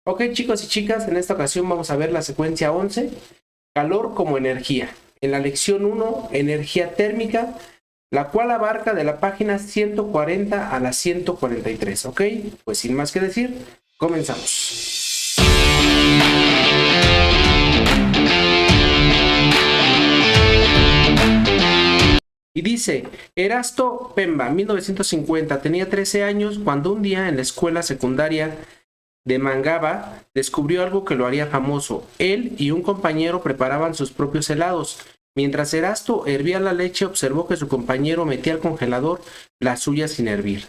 Ok, chicos y chicas, en esta ocasión vamos a ver la secuencia 11, calor como energía. En la lección 1, energía térmica, la cual abarca de la página 140 a la 143. Ok, pues sin más que decir, comenzamos. Y dice, Erasto Pemba, 1950, tenía 13 años cuando un día en la escuela secundaria de Mangaba descubrió algo que lo haría famoso. Él y un compañero preparaban sus propios helados. Mientras Erasto hervía la leche, observó que su compañero metía al congelador la suya sin hervir.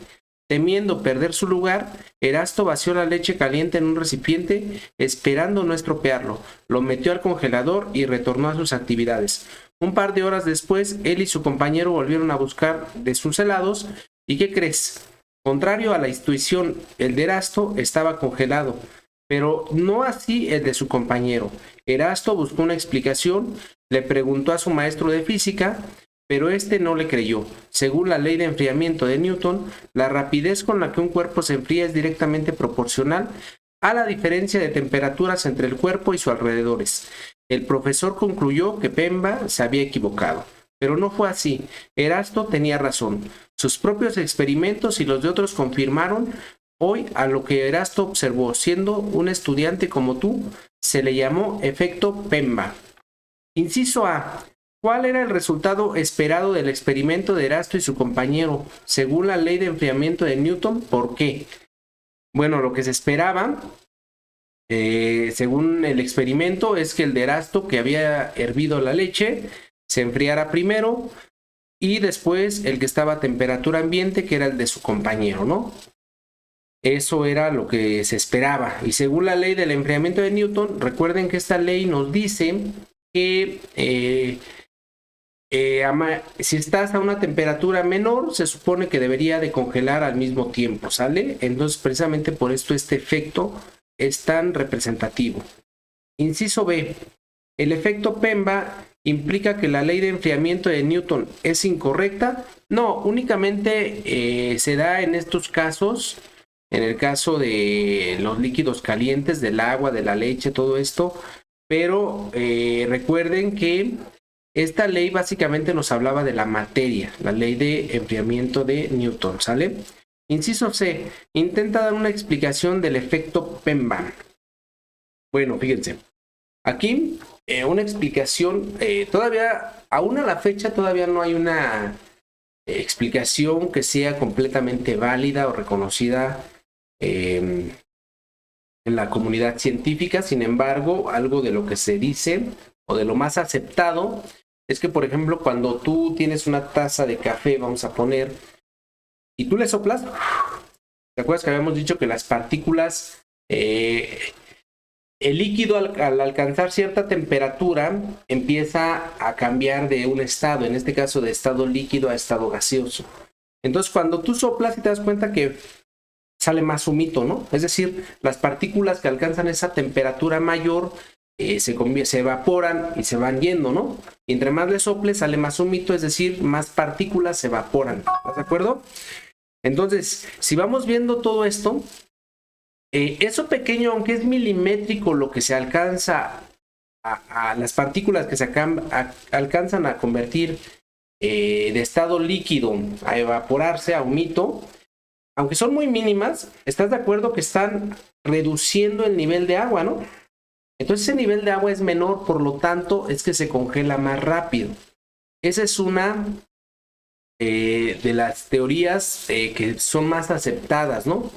Temiendo perder su lugar, Erasto vació la leche caliente en un recipiente, esperando no estropearlo. Lo metió al congelador y retornó a sus actividades. Un par de horas después, él y su compañero volvieron a buscar de sus helados. ¿Y qué crees? Contrario a la intuición, el de Erasto estaba congelado, pero no así el de su compañero. Erasto buscó una explicación, le preguntó a su maestro de física, pero este no le creyó. Según la ley de enfriamiento de Newton, la rapidez con la que un cuerpo se enfría es directamente proporcional a la diferencia de temperaturas entre el cuerpo y sus alrededores. El profesor concluyó que Pemba se había equivocado. Pero no fue así. Erasto tenía razón. Sus propios experimentos y los de otros confirmaron hoy a lo que Erasto observó. Siendo un estudiante como tú, se le llamó efecto Pemba. Inciso A. ¿Cuál era el resultado esperado del experimento de Erasto y su compañero? Según la ley de enfriamiento de Newton, ¿por qué? Bueno, lo que se esperaba, según el experimento, es que el de Erasto, que había hervido la leche, se enfriara primero y después el que estaba a temperatura ambiente, que era el de su compañero, ¿no? Eso era lo que se esperaba. Y según la ley del enfriamiento de Newton, recuerden que esta ley nos dice que si estás a una temperatura menor, se supone que debería de congelar al mismo tiempo, ¿sale? Entonces, precisamente por esto este efecto es tan representativo. Inciso B. El efecto Pemba implica que la ley de enfriamiento de Newton es incorrecta. No, únicamente se da en estos casos, en el caso de los líquidos calientes, del agua, de la leche, todo esto, pero recuerden que esta ley básicamente nos hablaba de la materia, la ley de enfriamiento de Newton, ¿sale? Inciso C, intenta dar una explicación del efecto Pemba. Bueno, fíjense, aquí una explicación, todavía, aún a la fecha, todavía no hay una explicación que sea completamente válida o reconocida en la comunidad científica. Sin embargo, algo de lo que se dice o de lo más aceptado es que, por ejemplo, cuando tú tienes una taza de café, vamos a poner, y tú le soplas, ¿te acuerdas que habíamos dicho que las partículas, el líquido al alcanzar cierta temperatura empieza a cambiar de un estado, en este caso de estado líquido a estado gaseoso? Entonces, cuando tú soplas y te das cuenta que sale más humito, ¿no? Es decir, las partículas que alcanzan esa temperatura mayor se evaporan y se van yendo, ¿no? Y entre más le soples, sale más humito, es decir, más partículas se evaporan. ¿Estás de acuerdo? Entonces, si vamos viendo todo esto, eso pequeño, aunque es milimétrico lo que se alcanza a las partículas que se alcanzan a convertir de estado líquido a evaporarse a humito, aunque son muy mínimas, ¿estás de acuerdo que están reduciendo el nivel de agua, ¿no? Entonces ese nivel de agua es menor, por lo tanto es que se congela más rápido. Esa es una de las teorías que son más aceptadas, ¿no?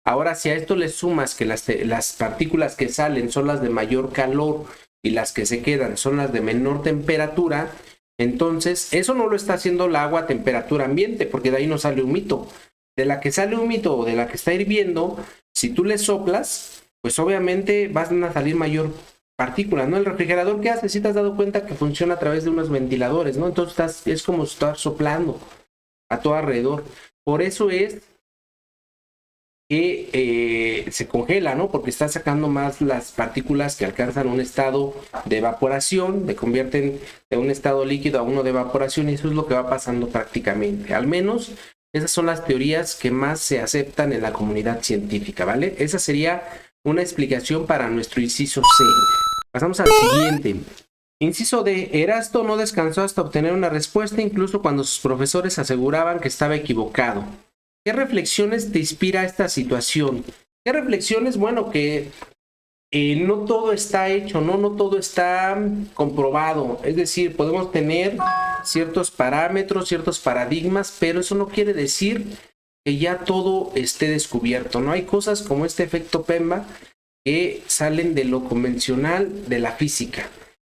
Ahora, si a esto le sumas que las partículas que salen son las de mayor calor y las que se quedan son las de menor temperatura, entonces eso no lo está haciendo el agua a temperatura ambiente, porque de ahí no sale humito. De la que sale humito o de la que está hirviendo, si tú le soplas, pues obviamente van a salir mayor partículas, ¿no? El refrigerador, ¿qué hace? Si te has dado cuenta que funciona a través de unos ventiladores, ¿no? Entonces es como estar soplando a todo alrededor. Por eso es que se congela, ¿no? Porque está sacando más las partículas que alcanzan un estado de evaporación, se convierten de un estado líquido a uno de evaporación, y eso es lo que va pasando prácticamente. Al menos esas son las teorías que más se aceptan en la comunidad científica, ¿vale? Esa sería una explicación para nuestro inciso C. Pasamos al siguiente. Inciso D. Erasto no descansó hasta obtener una respuesta, incluso cuando sus profesores aseguraban que estaba equivocado. ¿Qué reflexiones te inspira esta situación? ¿Qué reflexiones? Bueno, que no todo está hecho, no todo está comprobado. Es decir, podemos tener ciertos parámetros, ciertos paradigmas, pero eso no quiere decir que ya todo esté descubierto. No hay cosas como este efecto Pemba que salen de lo convencional de la física.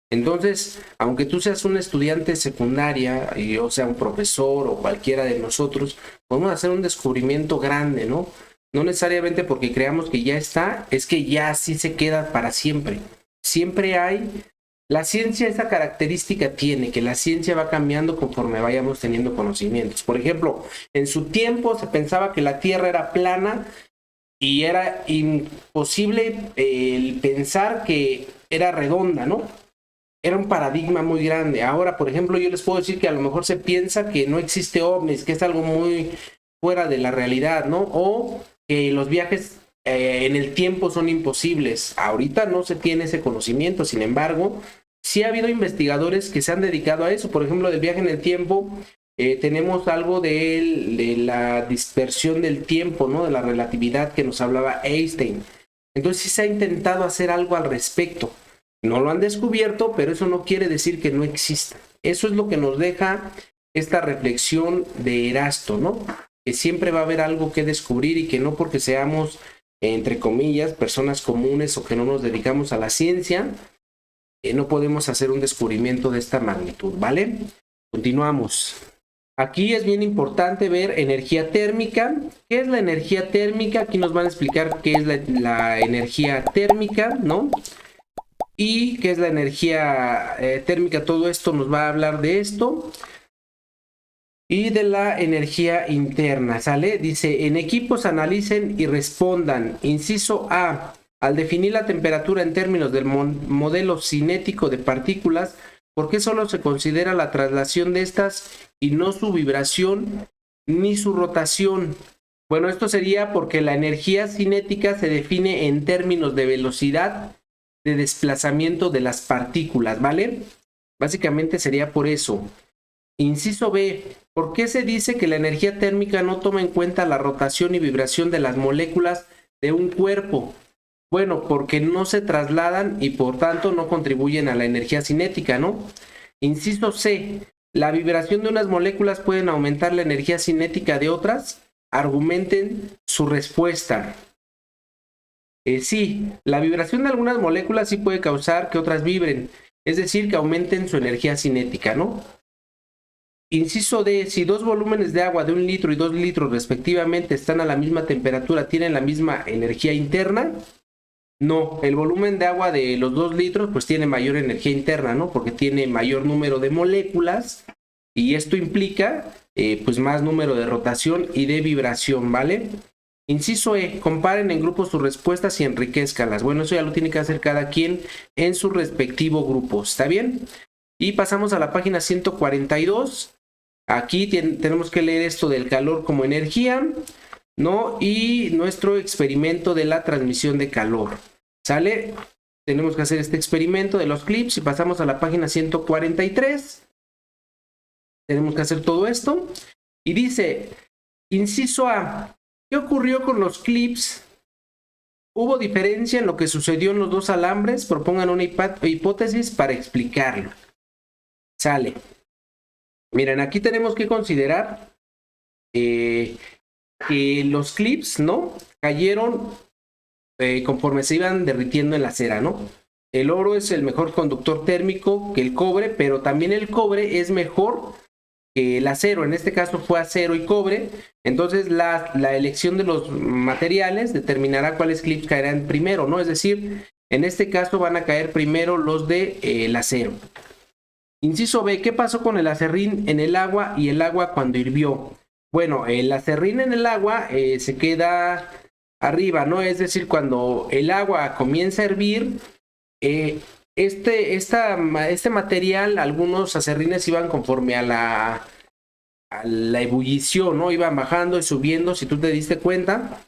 Entonces, aunque tú seas un estudiante de secundaria, y yo sea un profesor o cualquiera de nosotros, podemos hacer un descubrimiento grande, ¿no? No necesariamente porque creamos que ya está, es que ya así se queda para siempre. Siempre hay. La ciencia esa característica tiene, que la ciencia va cambiando conforme vayamos teniendo conocimientos. Por ejemplo, en su tiempo se pensaba que la Tierra era plana y era imposible el pensar que era redonda, ¿no? Era un paradigma muy grande. Ahora, por ejemplo, yo les puedo decir que a lo mejor se piensa que no existe ovnis, que es algo muy fuera de la realidad, ¿no? O que los viajes en el tiempo son imposibles. Ahorita no se tiene ese conocimiento, sin embargo, sí ha habido investigadores que se han dedicado a eso. Por ejemplo, del viaje en el tiempo, tenemos algo de la dispersión del tiempo, ¿no? De la relatividad que nos hablaba Einstein. Entonces sí se ha intentado hacer algo al respecto. No lo han descubierto, pero eso no quiere decir que no exista. Eso es lo que nos deja esta reflexión de Erasto, ¿no? Que siempre va a haber algo que descubrir y que no porque seamos, entre comillas, personas comunes o que no nos dedicamos a la ciencia, no podemos hacer un descubrimiento de esta magnitud, ¿vale? Continuamos. Aquí es bien importante ver energía térmica. ¿Qué es la energía térmica? Aquí nos van a explicar qué es la energía térmica, ¿no? Y qué es la energía térmica. Todo esto nos va a hablar de esto. Y de la energía interna, ¿sale? Dice, en equipos analicen y respondan. Inciso A, al definir la temperatura en términos del modelo cinético de partículas, ¿por qué solo se considera la traslación de estas y no su vibración ni su rotación? Bueno, esto sería porque la energía cinética se define en términos de velocidad de desplazamiento de las partículas, ¿vale? Básicamente sería por eso. Inciso B, ¿por qué se dice que la energía térmica no toma en cuenta la rotación y vibración de las moléculas de un cuerpo? Bueno, porque no se trasladan y por tanto no contribuyen a la energía cinética, ¿no? Inciso C, ¿la vibración de unas moléculas pueden aumentar la energía cinética de otras? Argumenten su respuesta. Sí, la vibración de algunas moléculas sí puede causar que otras vibren, es decir, que aumenten su energía cinética, ¿no? Inciso D, si dos volúmenes de agua de 1 litro y 2 litros respectivamente están a la misma temperatura, ¿tienen la misma energía interna? No, el volumen de agua de los 2 litros pues tiene mayor energía interna, ¿no? Porque tiene mayor número de moléculas y esto implica pues más número de rotación y de vibración, ¿vale? Inciso E, comparen en grupos sus respuestas y enriquezcanlas. Bueno, eso ya lo tiene que hacer cada quien en su respectivo grupo, ¿está bien? Y pasamos a la página 142. Aquí tenemos que leer esto del calor como energía, ¿no? Y nuestro experimento de la transmisión de calor, ¿sale? Tenemos que hacer este experimento de los clips y pasamos a la página 143. Tenemos que hacer todo esto. Y dice, inciso A, ¿qué ocurrió con los clips? ¿Hubo diferencia en lo que sucedió en los dos alambres? Propongan una hipótesis para explicarlo. Sale. Miren, aquí tenemos que considerar que los clips, ¿no? Cayeron conforme se iban derritiendo en la cera, ¿no? El oro es el mejor conductor térmico que el cobre, pero también el cobre es mejor que el acero. En este caso fue acero y cobre. Entonces la elección de los materiales determinará cuáles clips caerán primero, ¿no? Es decir, en este caso van a caer primero los de el acero. Inciso B, ¿qué pasó con el acerrín en el agua y el agua cuando hirvió? Bueno, el acerrín en el agua se queda arriba, ¿no? Es decir, cuando el agua comienza a hervir, este material, algunos acerrines iban conforme a la ebullición, ¿no? Iban bajando y subiendo, si tú te diste cuenta.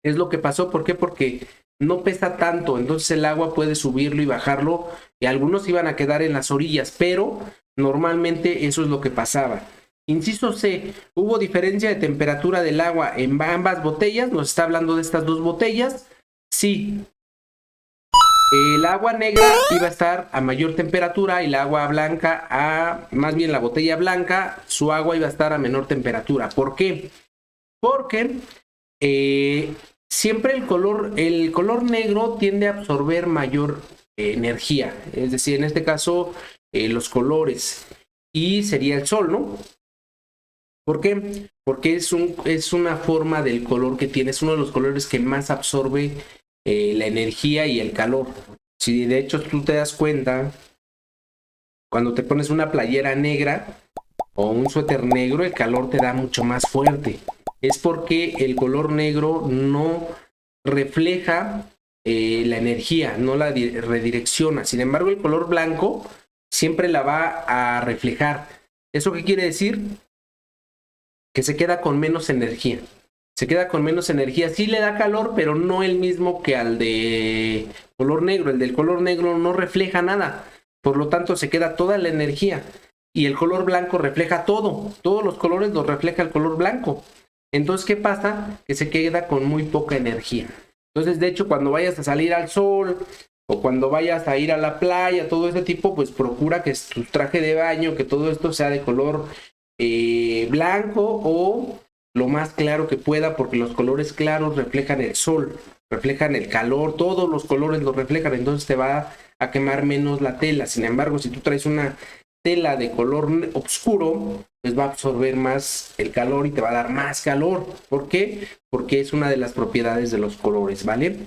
Es lo que pasó, ¿por qué? Porque no pesa tanto, entonces el agua puede subirlo y bajarlo, y algunos iban a quedar en las orillas, pero normalmente eso es lo que pasaba. Inciso C, hubo diferencia de temperatura del agua en ambas botellas, nos está hablando de estas dos botellas. Sí, el agua negra iba a estar a mayor temperatura y el agua blanca, más bien la botella blanca, su agua iba a estar a menor temperatura. ¿Por qué? Porque siempre el color negro tiende a absorber mayor energía, es decir, en este caso los colores, y sería el sol, ¿no? ¿Por qué? Porque es una forma del color que tiene, es uno de los colores que más absorbe la energía y el calor. Si de hecho tú te das cuenta, cuando te pones una playera negra o un suéter negro, el calor te da mucho más fuerte. Es porque el color negro no refleja la energía, no la redirecciona. Sin embargo, el color blanco siempre la va a reflejar. ¿Eso qué quiere decir? Que se queda con menos energía. Se queda con menos energía. Sí le da calor, pero no el mismo que al de color negro. El del color negro no refleja nada. Por lo tanto, se queda toda la energía. Y el color blanco refleja todo. Todos los colores los refleja el color blanco. Entonces, ¿qué pasa? Que se queda con muy poca energía. Entonces, de hecho, cuando vayas a salir al sol o cuando vayas a ir a la playa, todo este tipo, pues procura que tu traje de baño, que todo esto sea de color blanco o lo más claro que pueda, porque los colores claros reflejan el sol, reflejan el calor, todos los colores los reflejan, entonces te va a quemar menos la tela. Sin embargo, si tú traes una tela de color oscuro, pues va a absorber más el calor y te va a dar más calor. ¿Por qué? Porque es una de las propiedades de los colores, ¿vale?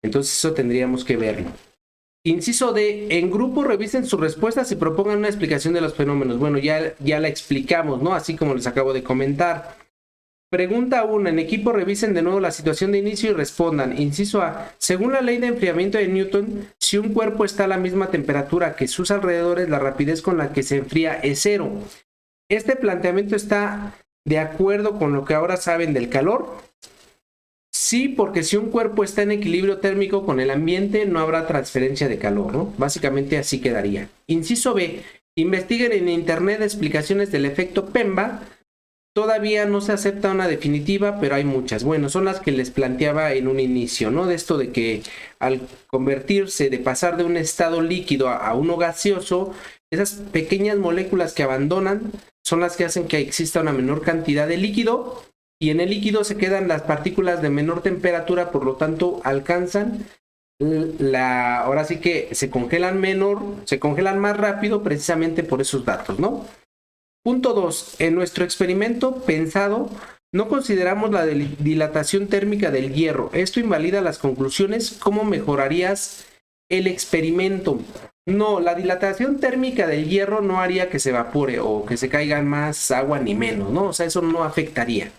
Entonces eso tendríamos que verlo. Inciso D, en grupo revisen sus respuestas y propongan una explicación de los fenómenos. Bueno, ya la explicamos, ¿no? Así como les acabo de comentar. Pregunta 1, en equipo revisen de nuevo la situación de inicio y respondan. Inciso A, según la ley de enfriamiento de Newton, si un cuerpo está a la misma temperatura que sus alrededores, la rapidez con la que se enfría es cero. Este planteamiento está de acuerdo con lo que ahora saben del calor. Sí, porque si un cuerpo está en equilibrio térmico con el ambiente, no habrá transferencia de calor, ¿no? Básicamente así quedaría. Inciso B, investiguen en internet explicaciones del efecto Pemba. Todavía no se acepta una definitiva, pero hay muchas. Bueno, son las que les planteaba en un inicio, ¿no? De esto de que al convertirse, de pasar de un estado líquido a uno gaseoso, esas pequeñas moléculas que abandonan son las que hacen que exista una menor cantidad de líquido, y en el líquido se quedan las partículas de menor temperatura, por lo tanto alcanzan ahora sí que se congelan más rápido precisamente por esos datos, ¿no? Punto 2. En nuestro experimento pensado, no consideramos la dilatación térmica del hierro. Esto invalida las conclusiones. ¿Cómo mejorarías el experimento? No, la dilatación térmica del hierro no haría que se evapore o que se caiga más agua ni menos, ¿no? O sea, eso no afectaría.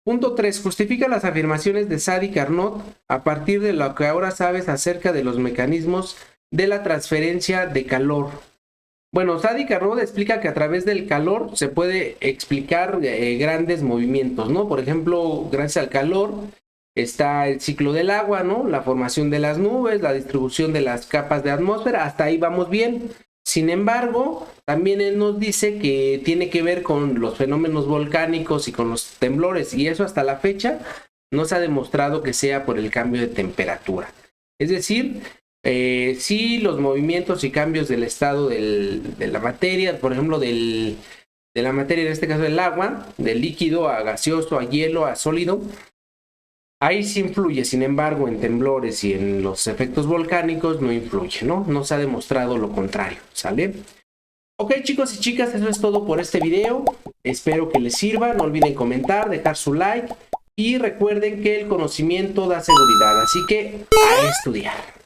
Punto 3. Justifica las afirmaciones de Sadi y Carnot a partir de lo que ahora sabes acerca de los mecanismos de la transferencia de calor. Bueno, Sadi y Carnot explica que a través del calor se puede explicar grandes movimientos, ¿no? Por ejemplo, gracias al calor está el ciclo del agua, ¿no? La formación de las nubes, la distribución de las capas de atmósfera, hasta ahí vamos bien. Sin embargo, también él nos dice que tiene que ver con los fenómenos volcánicos y con los temblores, y eso hasta la fecha no se ha demostrado que sea por el cambio de temperatura. Es decir, sí, los movimientos y cambios del estado de la materia, por ejemplo, de la materia, en este caso del agua, del líquido a gaseoso, a hielo, a sólido, ahí sí influye. Sin embargo, en temblores y en los efectos volcánicos no influye, ¿no? No se ha demostrado lo contrario, ¿sale? Ok, chicos y chicas, eso es todo por este video. Espero que les sirva. No olviden comentar, dejar su like y recuerden que el conocimiento da seguridad. Así que a estudiar.